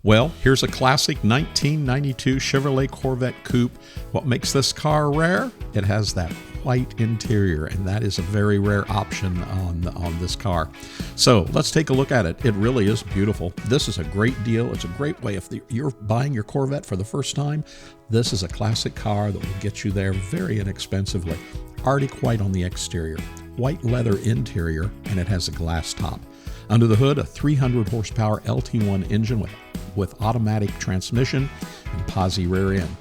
Well, here's a classic 1992 Chevrolet Corvette Coupe. What makes this car rare? It has that white interior, and that is a very rare option on this car. So let's take a look at it. It really is beautiful. This is a great deal. It's a great way if you're buying your Corvette for the first time. This is a classic car that will get you there very inexpensively. Arctic white on the exterior, white leather interior, and it has a glass top. Under the hood, a 300 horsepower LT1 engine with automatic transmission and posi rear end.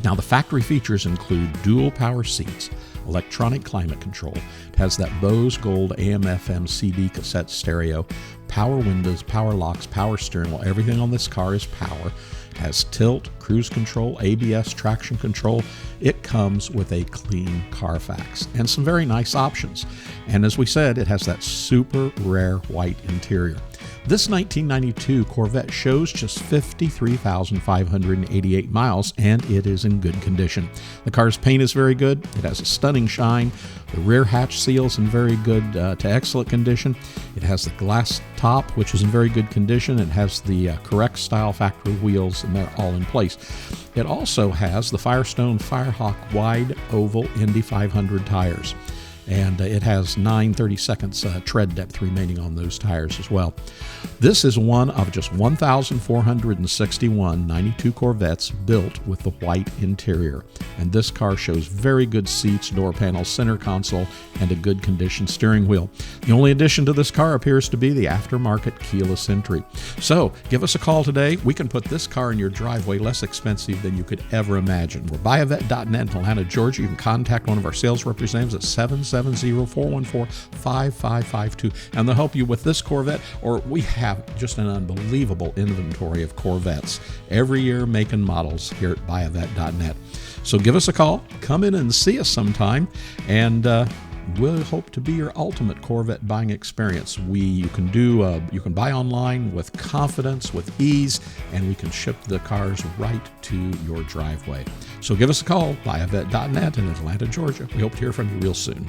Now, the factory features include dual power seats, electronic climate control. It has that Bose Gold AM FM CD cassette stereo, power windows, power locks, power steering wheel. Everything on this car is power. It has tilt, cruise control, ABS, traction control. It comes with a clean Carfax and some very nice options. And as we said, it has that super rare white interior. This 1992 Corvette shows just 53,588 miles, and it is in good condition. The car's paint is very good. It has a stunning shine. The rear hatch seal is in very good to excellent condition. It has the glass top, which is in very good condition. It has the correct style factory wheels, and they're all in place. It also has the Firestone Firehawk wide oval Indy 500 tires. And it has 9/32 tread depth remaining on those tires as well. This is one of just 1,461 92 Corvettes built with the white interior. And this car shows very good seats, door panels, center console, and a good condition steering wheel. The only addition to this car appears to be the aftermarket keyless entry. So give us a call today. We can put this car in your driveway less expensive than you could ever imagine. We're buyavette.net in Atlanta, Georgia. You can contact one of our sales representatives at 770-414-5552, and they'll help you with this Corvette. Or we have just an unbelievable inventory of Corvettes every year, make and models here at buyavette.net. So give us a call, come in and see us sometime, and we'll hope to be your ultimate Corvette buying experience. You can buy online with confidence, with ease, and we can ship the cars right to your driveway. So give us a call, buyavette.net in Atlanta, Georgia. We hope to hear from you real soon.